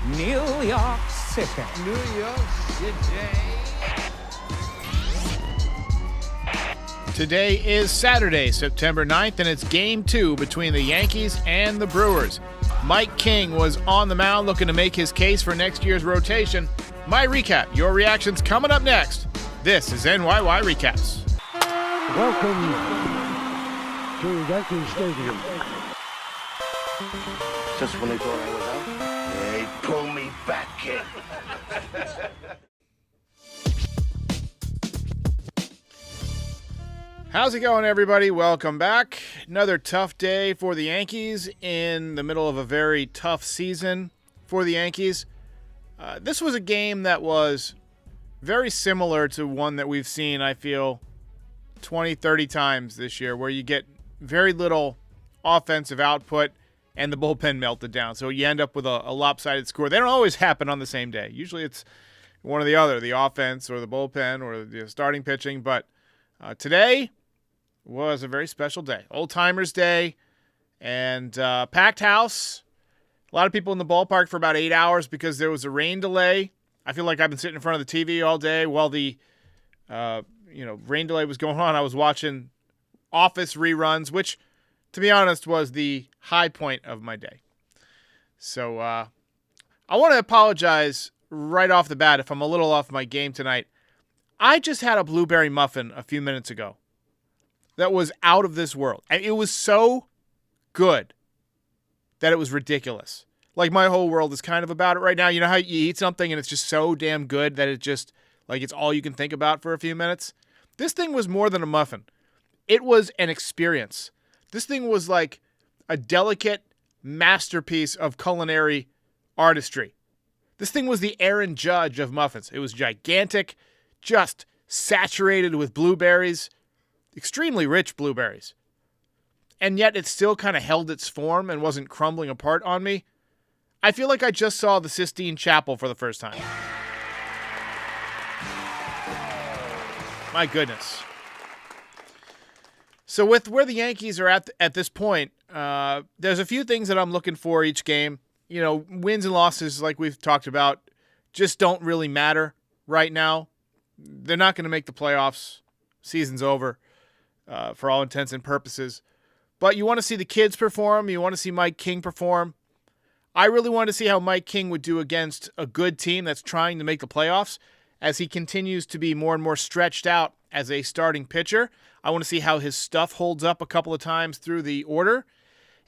New York City. New York City. Today is Saturday, September 9th, and it's Game 2 between the Yankees and the Brewers. Mike King was on the mound looking to make his case for next year's rotation. My recap, your reactions coming up next. This is NYY Recaps. Welcome to Yankee Stadium. Just when they thought I was out, they pull me back in. How's it going, everybody? Welcome back. Another tough day for the Yankees in the middle of a very tough season for the Yankees. This was a game that was very similar to one that we've seen, I feel, 20, 30 times this year, where you get very little offensive output and the bullpen melted down. So you end up with a lopsided score. They don't always happen on the same day. Usually it's one or the other, the offense or the bullpen or the starting pitching. But today was a very special day. Old Timers Day and packed house. A lot of people in the ballpark for about 8 hours because there was a rain delay. I feel like I've been sitting in front of the TV all day while the rain delay was going on. I was watching Office reruns, which, to be honest, was the high point of my day. So I want to apologize right off the bat if I'm a little off my game tonight. I just had a blueberry muffin a few minutes ago that was out of this world. And it was so good that it was ridiculous. Like, my whole world is kind of about it right now. You know how you eat something and it's just so damn good that it just, like, it's all you can think about for a few minutes? This thing was more than a muffin. It was an experience. This thing was like a delicate masterpiece of culinary artistry. This thing was the Aaron Judge of muffins. It was gigantic, just saturated with blueberries, extremely rich blueberries. And yet it still kind of held its form and wasn't crumbling apart on me. I feel like I just saw the Sistine Chapel for the first time. My goodness. So with where the Yankees are at this point, there's a few things that I'm looking for each game. You know, wins and losses, like we've talked about, just don't really matter right now. They're not going to make the playoffs. Season's over for all intents and purposes. But you want to see the kids perform. You want to see Mike King perform. I really want to see how Mike King would do against a good team that's trying to make the playoffs as he continues to be more and more stretched out as a starting pitcher. I want to see how his stuff holds up a couple of times through the order.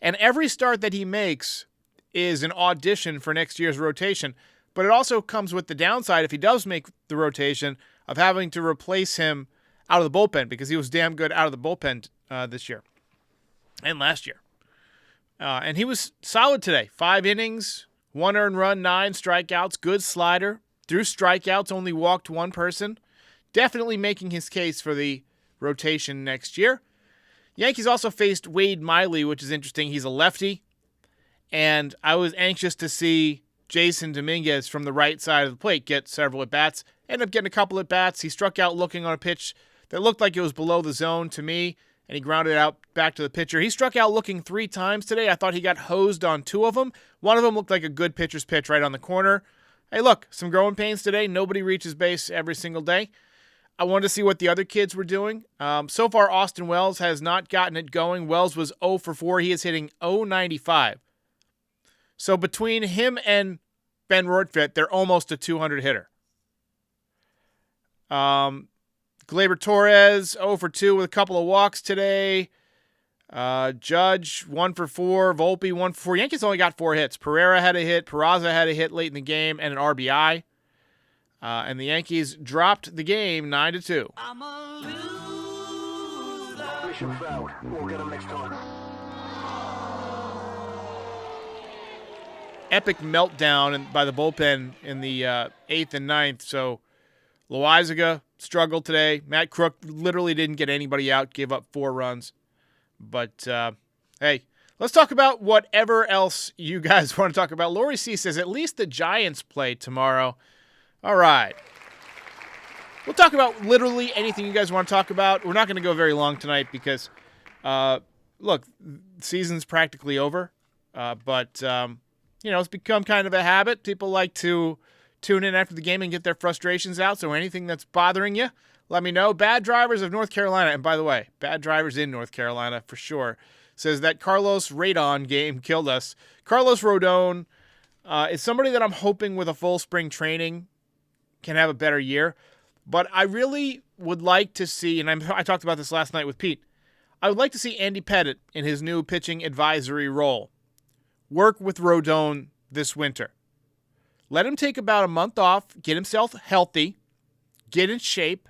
And every start that he makes is an audition for next year's rotation. But it also comes with the downside, if he does make the rotation, of having to replace him out of the bullpen, because he was damn good out of the bullpen this year and last year. And he was solid today. 5 innings, 1 earned run, 9 strikeouts, good slider. Through strikeouts, only walked 1 person. Definitely making his case for the rotation next year. Yankees also faced Wade Miley, which is interesting. He's a lefty. And I was anxious to see Jason Dominguez from the right side of the plate get several at-bats. Ended up getting a couple at-bats. He struck out looking on a pitch that looked like it was below the zone to me, and he grounded it out back to the pitcher. He struck out looking 3 times today. I thought he got hosed on 2 of them. One of them looked like a good pitcher's pitch right on the corner. Hey, look, some growing pains today. Nobody reaches base every single day. I wanted to see what the other kids were doing. So far, Austin Wells has not gotten it going. Wells was 0 for 4. He is hitting .095. So between him and Ben Rortvedt, they're almost a 200 hitter. Gleyber Torres, 0 for 2 with a couple of walks today. Judge, 1 for 4. Volpe, 1 for 4. Yankees only got 4 hits. Pereira had a hit. Peraza had a hit late in the game and an RBI. And the Yankees dropped the game 9-2. I'm a loser. Mission failed. We'll get them next time. Epic meltdown by the bullpen in the 8th and 9th. So Loaizaga struggled today. Matt Crook literally didn't get anybody out, gave up 4 runs. But, hey, let's talk about whatever else you guys want to talk about. Lori C says, at least the Giants play tomorrow. All right. We'll talk about literally anything you guys want to talk about. We're not going to go very long tonight because, look, season's practically over. But it's become kind of a habit. People like to tune in after the game and get their frustrations out. So anything that's bothering you, let me know. Bad Drivers of North Carolina, and by the way, Bad Drivers in North Carolina for sure, says that Carlos Rodon game killed us. Carlos Rodon is somebody that I'm hoping with a full spring training can have a better year. But I really would like to see, and I talked about this last night with Pete, I would like to see Andy Pettitte in his new pitching advisory role work with Rodon this winter. Let him take about a month off, get himself healthy, get in shape,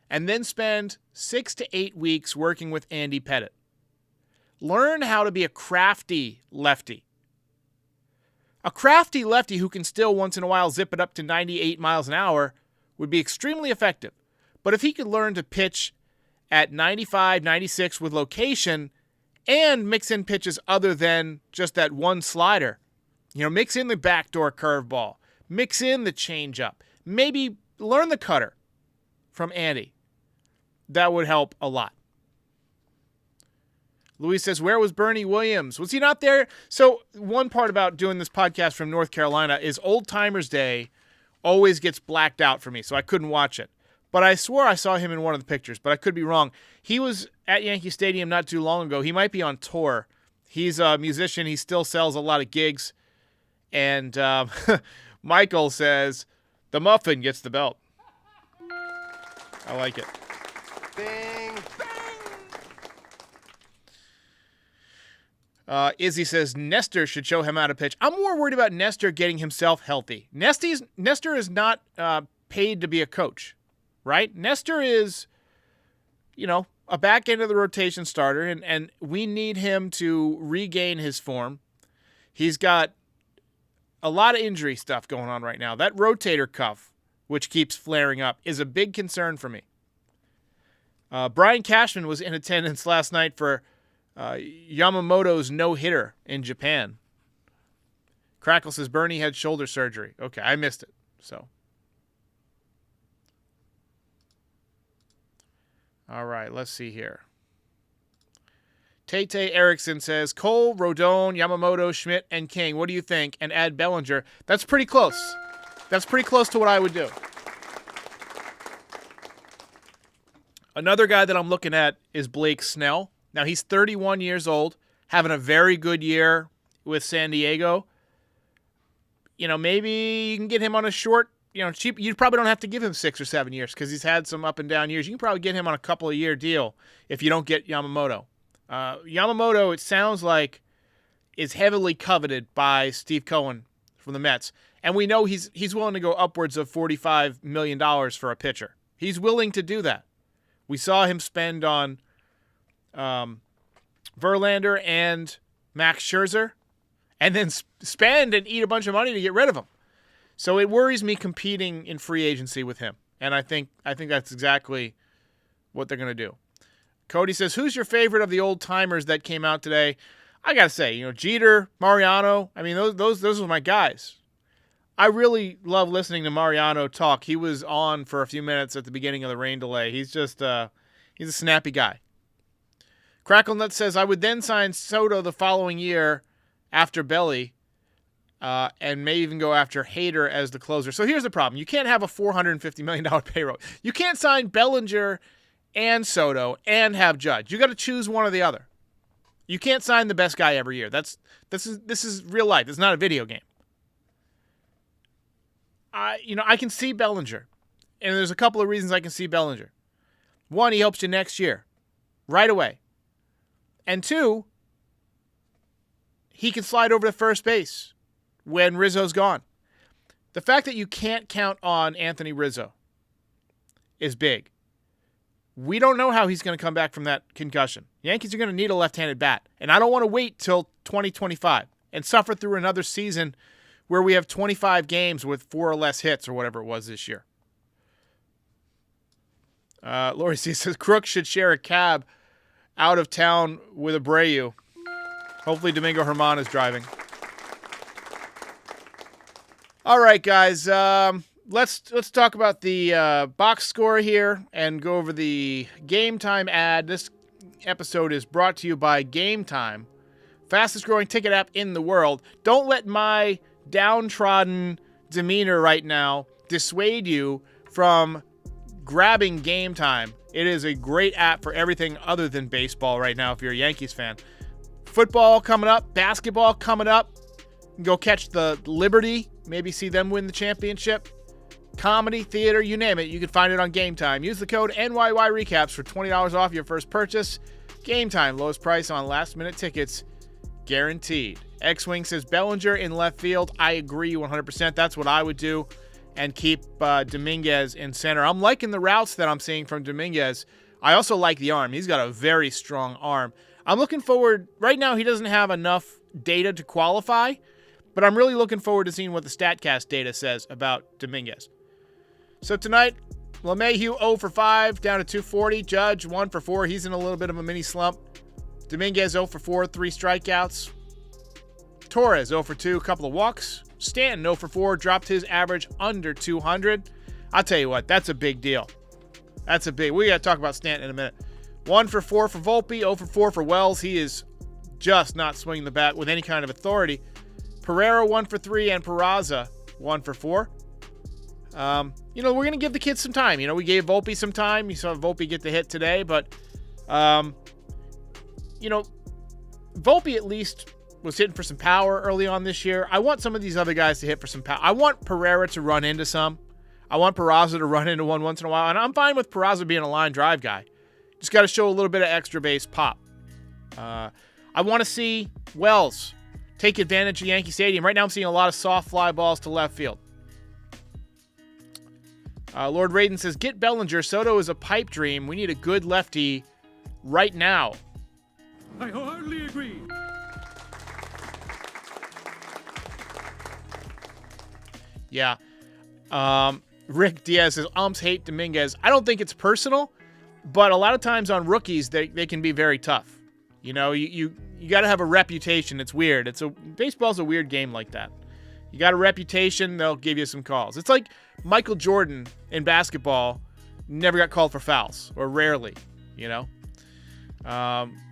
and then spend 6 to 8 weeks working with Andy Pettitte. Learn how to be a crafty lefty. A crafty lefty who can still once in a while zip it up to 98 miles an hour would be extremely effective. But if he could learn to pitch at 95, 96 with location and mix in pitches other than just that one slider, mix in the backdoor curveball, mix in the changeup, maybe learn the cutter from Andy, that would help a lot. Luis says, where was Bernie Williams? Was he not there? So one part about doing this podcast from North Carolina is Old Timers Day always gets blacked out for me, so I couldn't watch it. But I swore I saw him in one of the pictures, but I could be wrong. He was at Yankee Stadium not too long ago. He might be on tour. He's a musician. He still sells a lot of gigs. And Michael says, the muffin gets the belt. I like it. Bing. Izzy says Nestor should show him how to pitch. I'm more worried about Nestor getting himself healthy. Nestor is not paid to be a coach, right? Nestor is, a back end of the rotation starter, and we need him to regain his form. He's got a lot of injury stuff going on right now. That rotator cuff, which keeps flaring up, is a big concern for me. Brian Cashman was in attendance last night for Yamamoto's no-hitter in Japan. Crackle says Bernie had shoulder surgery. Okay, I missed it. So, all right, let's see here. Tate Erickson says Cole, Rodon, Yamamoto, Schmidt, and King. What do you think? And add Bellinger. That's pretty close. That's pretty close to what I would do. Another guy that I'm looking at is Blake Snell. Now, he's 31 years old, having a very good year with San Diego. Maybe you can get him on a short, cheap. You probably don't have to give him 6 or 7 years because he's had some up and down years. You can probably get him on a couple of year deal if you don't get Yamamoto. Yamamoto, it sounds like, is heavily coveted by Steve Cohen from the Mets. And we know he's willing to go upwards of $45 million for a pitcher. He's willing to do that. We saw him spend on Verlander and Max Scherzer, and then spend and eat a bunch of money to get rid of him. So it worries me competing in free agency with him, and I think that's exactly what they're going to do. Cody says, who's your favorite of the old timers that came out today? I got to say, Jeter, Mariano. I mean, those were my guys. I really love listening to Mariano talk. He was on for a few minutes at the beginning of the rain delay. He's just he's a snappy guy. Cracklenut says, I would then sign Soto the following year after Belly, and may even go after Hader as the closer. So here's the problem. You can't have a $450 million payroll. You can't sign Bellinger and Soto and have Judge. You got to choose one or the other. You can't sign the best guy every year. This is real life. It's not a video game. I can see Bellinger, and there's a couple of reasons I can see Bellinger. One, he helps you next year, right away. And two, he can slide over to first base when Rizzo's gone. The fact that you can't count on Anthony Rizzo is big. We don't know how he's going to come back from that concussion. Yankees are going to need a left-handed bat, and I don't want to wait till 2025 and suffer through another season where we have 25 games with 4 or less hits or whatever it was this year. Lori C says, Crook should share a cab out of town with Abreu. Hopefully Domingo Herman is driving. All right, guys. Let's talk about the box score here and go over the Game Time ad. This episode is brought to you by Game Time fastest growing ticket app in the world. Don't let my downtrodden demeanor right now dissuade you from grabbing Game Time. It is a great app for everything other than baseball right now if you're a Yankees fan. Football coming up, basketball coming up. Go catch the Liberty, maybe see them win the championship. Comedy, theater, you name it, you can find it on Game Time. Use the code NYY Recaps for $20 off your first purchase. Game Time, lowest price on last-minute tickets, guaranteed. X-Wing says Bellinger in left field. I agree 100%. That's what I would do, and keep Dominguez in center. I'm liking the routes that I'm seeing from Dominguez. I also like the arm. He's got a very strong arm. I'm looking forward. Right now, he doesn't have enough data to qualify, but I'm really looking forward to seeing what the StatCast data says about Dominguez. So tonight, LeMahieu 0 for 5, down to 240. Judge 1 for 4. He's in a little bit of a mini slump. Dominguez 0 for 4, 3 strikeouts. Torres 0 for 2, a couple of walks. Stanton 0 for 4, dropped his average under 200. I'll tell you what, that's a big deal. We got to talk about Stanton in a minute. 1 for 4 for Volpe, 0 for 4 for Wells. He is just not swinging the bat with any kind of authority. Pereira 1 for 3, and Peraza 1 for 4. We're going to give the kids some time. We gave Volpe some time. You saw Volpe get the hit today, but, Volpe at least was hitting for some power early on this year. I want some of these other guys to hit for some power. I want Pereira to run into some. I want Peraza to run into one once in a while, and I'm fine with Peraza being a line drive guy. Just got to show a little bit of extra base pop. I want to see Wells take advantage of Yankee Stadium. Right now I'm seeing a lot of soft fly balls to left field. Lord Raiden says, get Bellinger. Soto is a pipe dream. We need a good lefty right now. I wholeheartedly agree. Yeah. Rick Diaz says, umps hate Dominguez. I don't think it's personal, but a lot of times on rookies, they can be very tough. You got to have a reputation. It's weird. Baseball's a weird game like that. You got a reputation, they'll give you some calls. It's like Michael Jordan in basketball never got called for fouls, or rarely,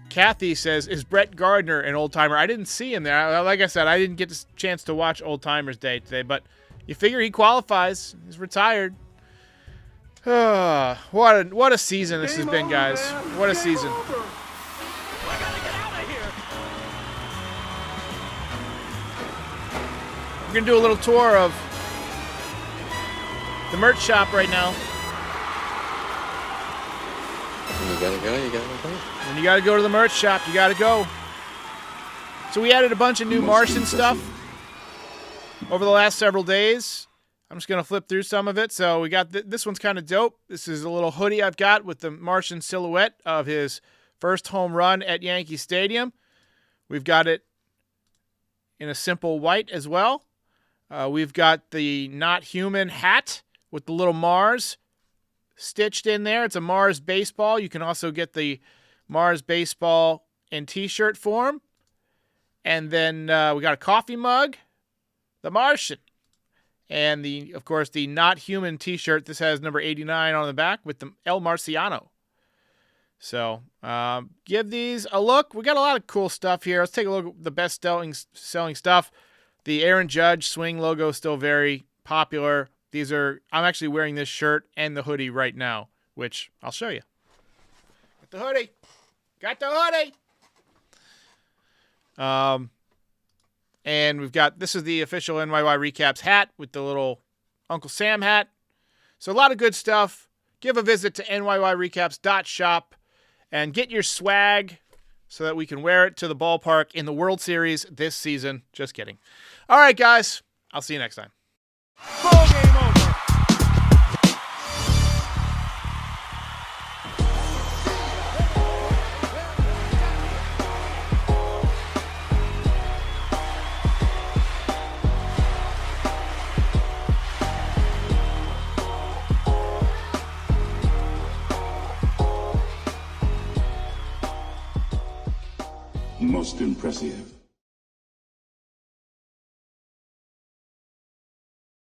Kathy says, is Brett Gardner an old-timer? I didn't see him there. Like I said, I didn't get a chance to watch Old Timers Day today, but you figure he qualifies. He's retired. What a season this has been, guys. What a season. We're going to do a little tour of the merch shop right now. When you gotta go, you gotta go. When you got to go to the merch shop, you got to go. So we added a bunch of new Martian stuff over the last several days. I'm just going to flip through some of it. So we got this one's kind of dope. This is a little hoodie I've got with the Martian silhouette of his first home run at Yankee Stadium. We've got it in a simple white as well. We've got the Not Human hat with the little Mars stitched in there. It's a Mars baseball. You can also get the Mars baseball in t-shirt form. And then we got a coffee mug, the Martian. And, of course, the Not Human t-shirt. This has number 89 on the back with the El Marciano. So give these a look. We got a lot of cool stuff here. Let's take a look at the best selling stuff. The Aaron Judge swing logo is still very popular. I'm actually wearing this shirt and the hoodie right now, which I'll show you. Got the hoodie. And we've got, this is the official NYY Recaps hat with the little Uncle Sam hat. So a lot of good stuff. Give a visit to nyyrecaps.shop and get your swag so that we can wear it to the ballpark in the World Series this season. Just kidding. All right, guys. I'll see you next time. Ball game over. Most impressive.